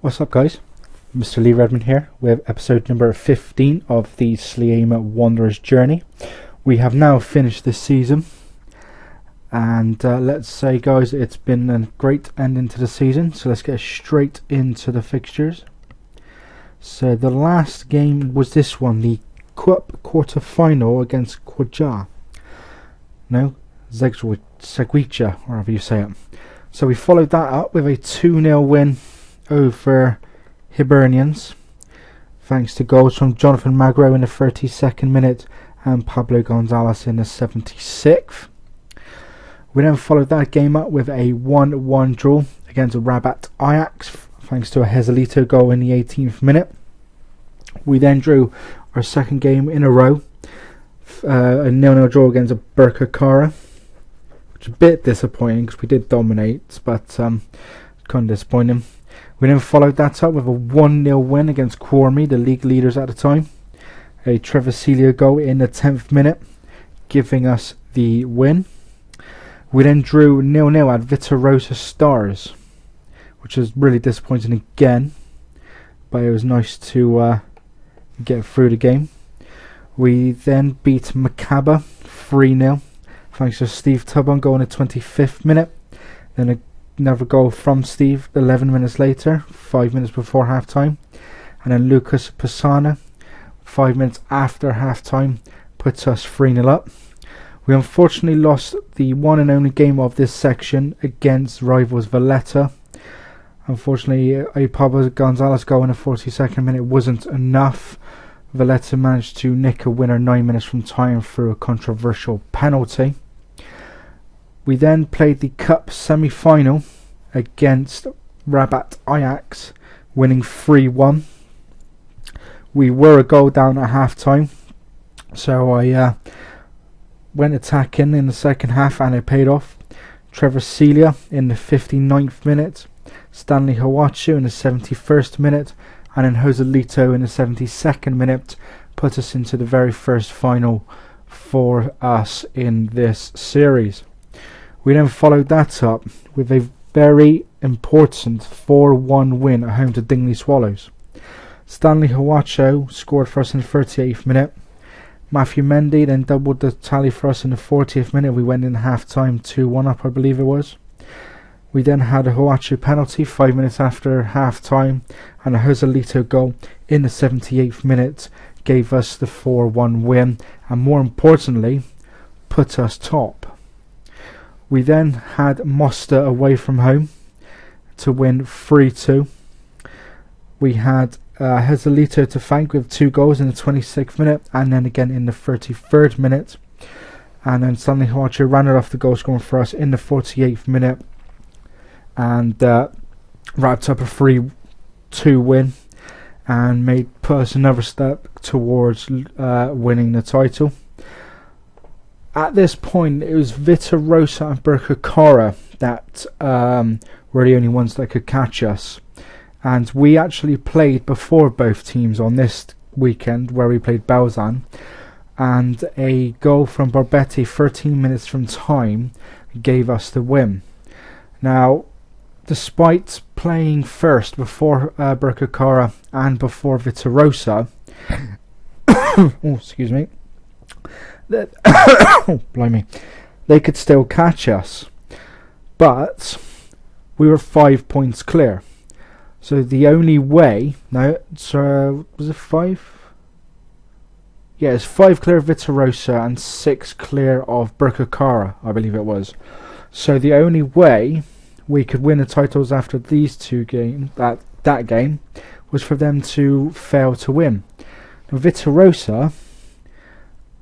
What's up, guys? Mr. Lee Redmond here with episode number 15 of the Sliema Journey. We have now finished this season, and let's say, guys, it's been a great ending to the season, so let's get straight into the fixtures. So the last game was this one, the Cup quarter final against Seguicha, wherever you say it. So we followed that up with a 2-0 win over Hibernians, thanks to goals from Jonathan Magro in the 32nd minute and Pablo Gonzalez in the 76th. We then followed that game up with a 1-1 draw against Rabat Ajax, thanks to a Joselito goal in the 18th minute. We then drew our second game in a row, a 0-0 draw against Berkakara, which is a bit disappointing because we did dominate, but kind of disappointing. We then followed that up with a 1-0 win against Quarmy, the league leaders at the time. A Trevisilio goal in the 10th minute, giving us the win. We then drew 0-0 at Vitarosa Stars, which is really disappointing again, but it was nice to get through the game. We then beat Macaba 3-0, thanks to Steve Tubon goal in the 25th minute. Then another goal from Steve 11 minutes later, 5 minutes before half time, and then Lucas Pisana 5 minutes after half time puts us 3-0 up. We unfortunately lost the one and only game of this section against rivals Valletta. Unfortunately, a Pablo Gonzalez goal in the 42nd minute wasn't enough. Valletta managed to nick a winner 9 minutes from time through a controversial penalty. We then played the Cup semi-final against Rabat Ajax, winning 3-1. We were a goal down at half-time, so I went attacking in the second half and it paid off. Trevor Celia in the 59th minute, Stanley Hawachu in the 71st minute, and then Joselito in the 72nd minute put us into the very first final for us in this series. We then followed that up with a very important 4-1 win at home to Dingley Swallows. Stanley Hawacho scored for us in the 38th minute. Matthew Mendy then doubled the tally for us in the 40th minute. We went in half-time 2-1 up, I believe it was. We then had a Hawacho penalty 5 minutes after half-time, and a Joselito goal in the 78th minute gave us the 4-1 win, and more importantly, put us top. We then had Mosta away from home to win 3-2. We had Joselito to thank with 2 goals in the 26th minute and then again in the 33rd minute. And then Stanley Hawacho ran it off the goal scoring for us in the 48th minute and wrapped up a 3-2 win and put us another step towards winning the title. At this point, it was Vitarosa and Berkakara that were the only ones that could catch us. And we actually played before both teams on this weekend, where we played Belzan. And a goal from Barbetti 13 minutes from time gave us the win. Now, despite playing first before Berkakara and before Vitarosa, excuse me, blimey, they could still catch us, but we were 5 points clear. So the only way was it 5? Yeah, it's 5 clear of Vitarosa and 6 clear of Berkakara, I believe it was. So the only way we could win the titles after these two games, that game, was for them to fail to win. Now Vitarosa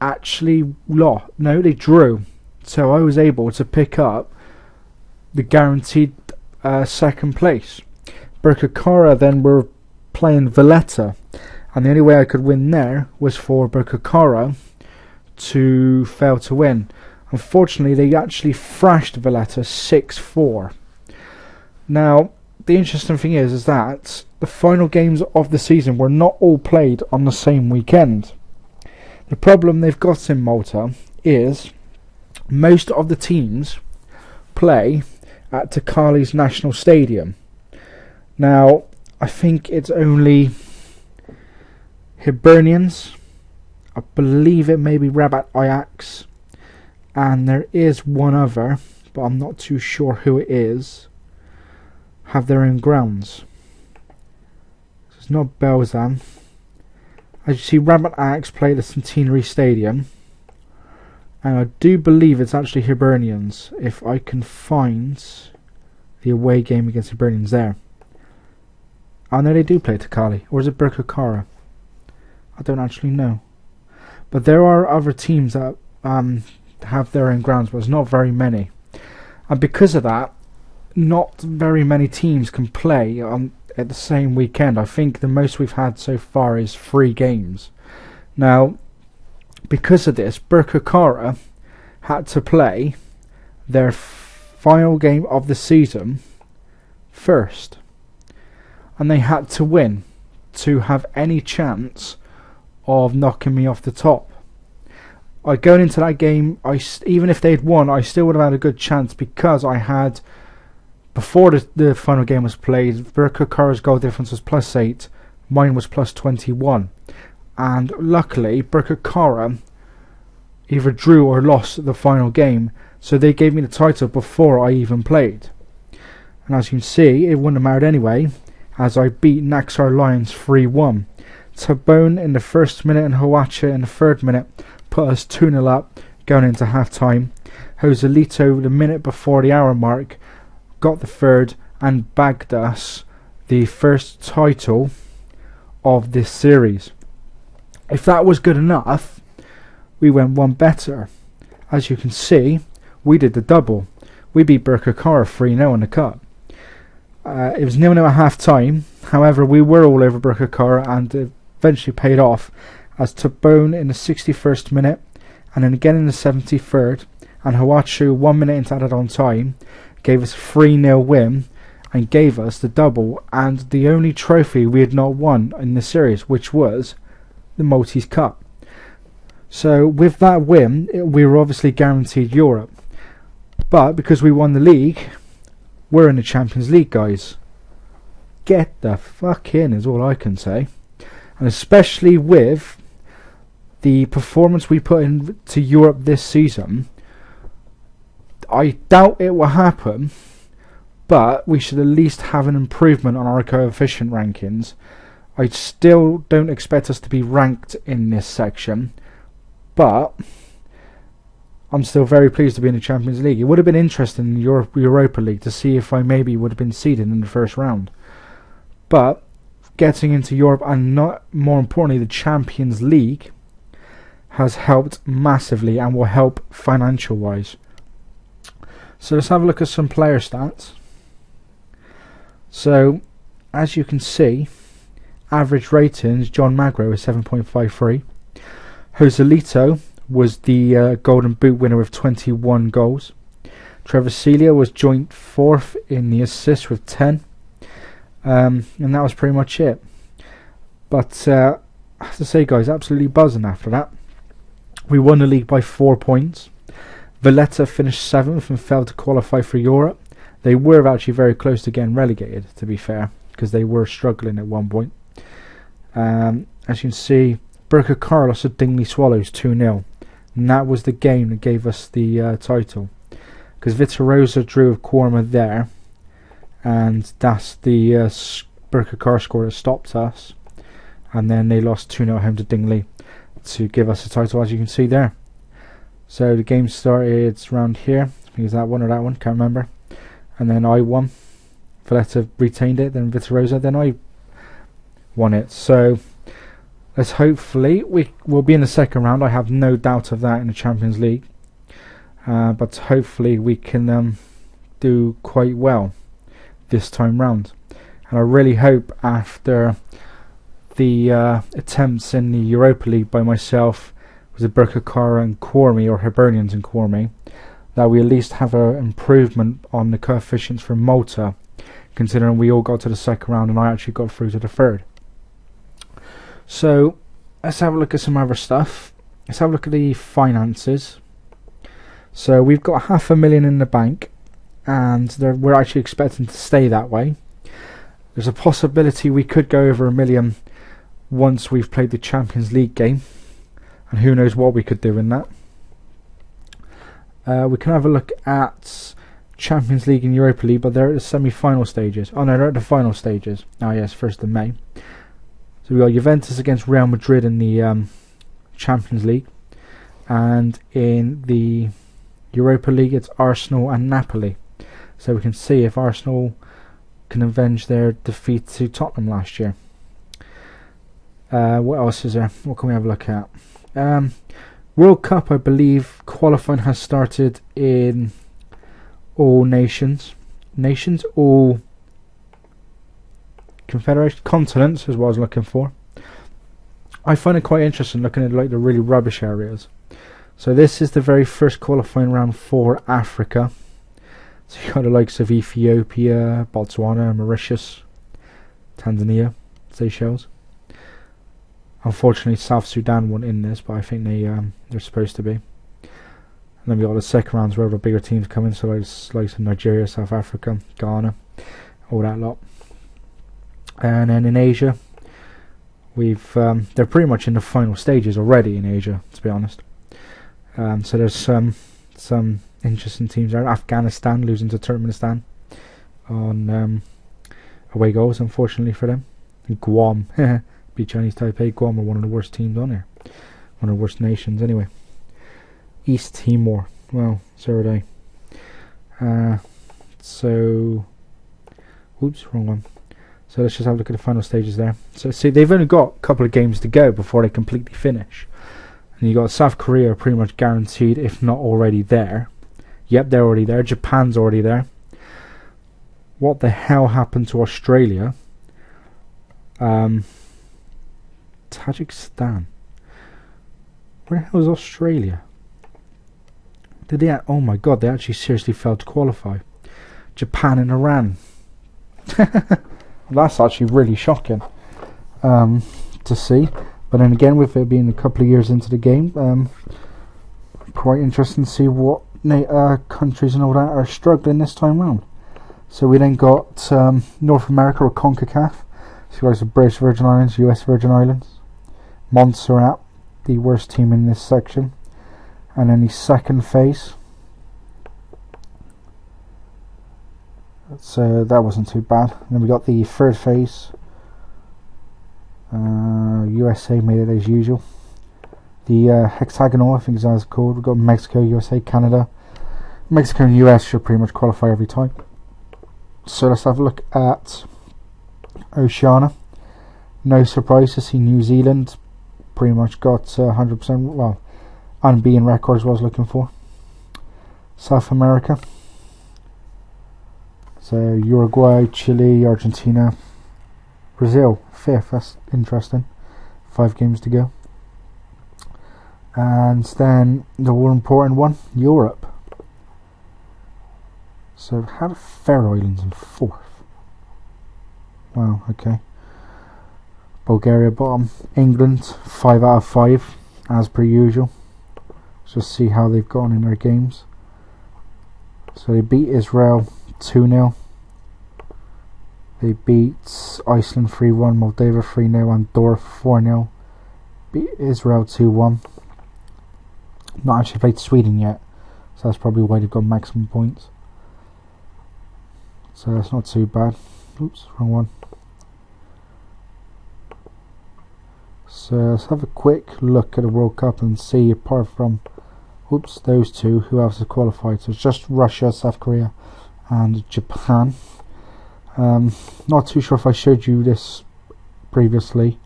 actually they drew, so I was able to pick up the guaranteed second place. Berkakara then were playing Valletta, and the only way I could win there was for Berkakara to fail to win. Unfortunately, they actually thrashed Valletta 6-4. Now, the interesting thing is that the final games of the season were not all played on the same weekend. The problem they've got in Malta is most of the teams play at Takali's National Stadium. Now, I think it's only Hibernians. I believe it may be Rabat Ajax. And there is one other, but I'm not too sure who it is, have their own grounds. So it's not Belzan. As you see, Rabat Ajax play at the Centenary Stadium. And I do believe it's actually Hibernians, if I can find the away game against Hibernians there. I know they do play Takali, or is it Birkirkara? I don't actually know. But there are other teams that have their own grounds, but there's not very many. And because of that, not very many teams can play at the same weekend. I think the most we've had so far is 3 games. Now, because of this, Birkirkara had to play their final game of the season first. And they had to win to have any chance of knocking me off the top. Going into that game, even if they'd won, I still would have had a good chance, because I had, before the final game was played, Birkirkara's goal difference was +8, mine was +21. And luckily, Birkirkara either drew or lost the final game, so they gave me the title before I even played. And as you can see, it wouldn't have mattered anyway, as I beat Naxar Lions 3-1. Tabone in the first minute and Hawacha in the third minute put us 2-0 up going into half time. Joselito, the minute before the hour mark, got the third and bagged us the first title of this series. If that was good enough, we went one better. As you can see, we did the double. We beat Birkirkara 3-0 in the cup. It was 0-0 at half time. However, we were all over Birkirkara, and it eventually paid off, as Tabone in the 61st minute, and then again in the 73rd, and Hawachu 1 minute into added on time gave us a 3-0 win and gave us the double and the only trophy we had not won in the series, which was the Maltese Cup. So with that win, we were obviously guaranteed Europe, but because we won the league, we're in the Champions League, guys. Get the fuck in is all I can say. And especially with the performance we put into Europe this season, I doubt it will happen, but we should at least have an improvement on our coefficient rankings. I still don't expect us to be ranked in this section, but I'm still very pleased to be in the Champions League. It would have been interesting in the Europa League to see if I maybe would have been seeded in the first round. But getting into Europe, and not more importantly the Champions League, has helped massively and will help financial wise. So let's have a look at some player stats. So as you can see, average ratings, John Magro is 7.53. Joselito was the Golden Boot winner with 21 goals. Trevor Celia was joint 4th in the assists with 10. And that was pretty much it. But I have to say, guys, absolutely buzzing after that. We won the league by 4 points. Valletta finished 7th and failed to qualify for Europe. They were actually very close to getting relegated, to be fair, because they were struggling at one point. As you can see, Birkirkara lost to Dingley Swallows 2-0. And that was the game that gave us the title. Because Vitarosa drew with Quarma there. And that's the Birkirkara score that stopped us. And then they lost 2-0 home to Dingley to give us the title, as you can see there. So the game started around here. I think it's that one or that one, can't remember. And then I won. Valletta retained it, then Vitarosa, then I won it. So let's hopefully we will be in the second round. I have no doubt of that in the Champions League. But hopefully we can do quite well this time round. And I really hope after the attempts in the Europa League by myself, was it Birkirkara and Cormy, or Hibernians and Cormy, that we at least have an improvement on the coefficients for Malta, considering we all got to the second round and I actually got through to the third. So let's have a look at some other stuff. Let's have a look at the finances. So we've got $500,000 in the bank, and we're actually expecting to stay that way. There's a possibility we could go over 1 million once we've played the Champions League game, and who knows what we could do in that. We can have a look at Champions League and Europa League, but they're at the semi-final stages. Oh no, they're at the final stages. Oh yes, 1st of May. So we got Juventus against Real Madrid in the Champions League, and in the Europa League it's Arsenal and Napoli. So we can see if Arsenal can avenge their defeat to Tottenham last year. What else is there? What can we have a look at? World Cup, I believe qualifying has started in all all confederation continents is what I was looking for. I find it quite interesting looking at like the really rubbish areas. So this is the very first qualifying round for Africa. So you got the likes of Ethiopia, Botswana, Mauritius, Tanzania, Seychelles. Unfortunately, South Sudan weren't in this, but I think they're supposed to be. And then we got the second rounds where the bigger teams come in, so like Nigeria, South Africa, Ghana, all that lot. And then in Asia, they're pretty much in the final stages already in Asia, to be honest. So there's some interesting teams there. Afghanistan losing to Turkmenistan on away goals, unfortunately for them. And Guam beat Chinese Taipei. Guam are one of the worst teams on here, one of the worst nations anyway. East Timor, well, so are they. Oops, wrong one. So let's just have a look at the final stages there. So see, they've only got a couple of games to go before they completely finish. And you got South Korea pretty much guaranteed, if not already there. Yep, they're already there. Japan's already there. What the hell happened to Australia? Tajikistan. Where the hell is Australia? Did they? Oh my god, they actually seriously failed to qualify. Japan and Iran. That's actually really shocking to see. But then again, with it being a couple of years into the game, quite interesting to see what countries and all that are struggling this time round. So we then got North America, or CONCACAF. So guys, the British Virgin Islands, US Virgin Islands, Montserrat, the worst team in this section. And then the second phase. So that wasn't too bad. And then we got the third phase. USA made it as usual. The hexagonal, I think is how it's called. We've got Mexico, USA, Canada. Mexico and US should pretty much qualify every time. So let's have a look at Oceania. No surprise to see New Zealand pretty much got 100%, well, unbeaten record is what I was looking for. South America. So Uruguay, Chile, Argentina, Brazil, 5th. That's interesting. 5 games to go. And then the more important one, Europe. So how the Faroe Islands in 4th? Wow, okay. Bulgaria bottom. England 5 out of 5 as per usual. Let's just see how they've gone in their games. So they beat Israel 2-0. They beat Iceland 3-1, Moldova 3-0, Andorra 4-0. Beat Israel 2-1. Not actually played Sweden yet, so that's probably why they've got maximum points. So that's not too bad. Oops, wrong one. So let's have a quick look at the World Cup and see, apart from those two, who else has qualified. So it's just Russia, South Korea and Japan. Not too sure if I showed you this previously,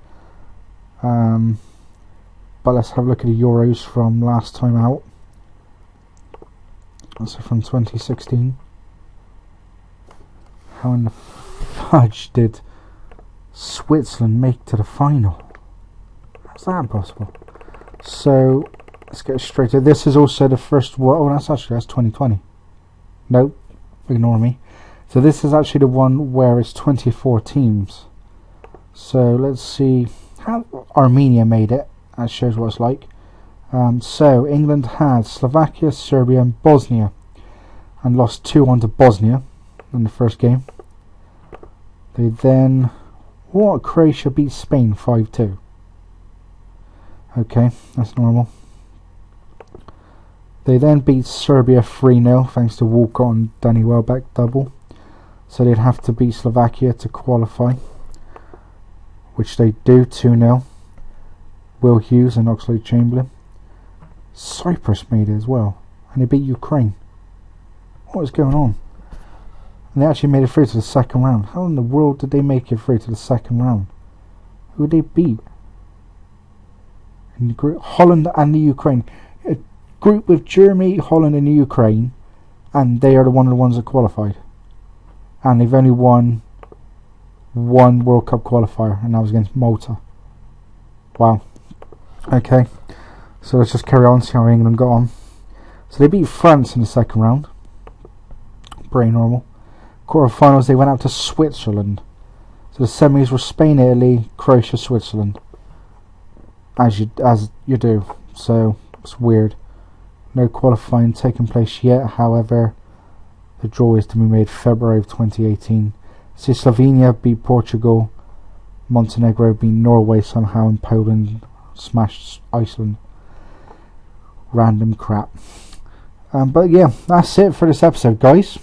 but let's have a look at the Euros from last time out. So from 2016. How in the fudge did Switzerland make to the final? How's that possible? So let's get straight to this. Is also the first one. Oh, that's 2020. Nope, ignore me. So this is actually the one where it's 24 teams. So let's see how Armenia made it. That shows what it's like. So England had Slovakia, Serbia and Bosnia, and lost 2-1 to Bosnia in the first game. They then... What? Croatia beat Spain 5-2. Okay, that's normal. They then beat Serbia 3-0 thanks to Walcott and Danny Welbeck double. So they'd have to beat Slovakia to qualify, which they do 2-0. Will Hughes and Oxlade-Chamberlain. Cyprus made it as well, and they beat Ukraine. What is going on? And they actually made it through to the second round. How in the world did they make it through to the second round? Who did they beat? In the group, Holland and the Ukraine. A group with Germany, Holland and the Ukraine, and they are the one of the ones that qualified. And they've only won one World Cup qualifier, and that was against Malta. Wow. Okay, so let's just carry on, see how England got on. So they beat France in the second round. Pretty normal. Quarterfinals, they went out to Switzerland. So the semis were Spain, Italy, Croatia, Switzerland. As you do. So it's weird. No qualifying taking place yet. However, the draw is to be made February of 2018. So Slovenia beat Portugal. Montenegro beat Norway somehow, and Poland smashed Iceland. Random crap. But yeah, that's it for this episode, guys.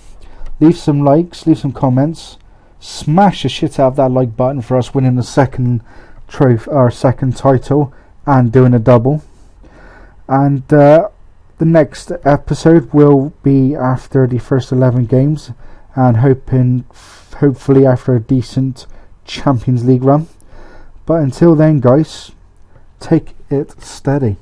Leave some likes, leave some comments, smash the shit out of that like button for us winning the second trophy, our second title, and doing a double. And the next episode will be after the first 11 games, and hopefully after a decent Champions League run. But until then, guys, take it steady.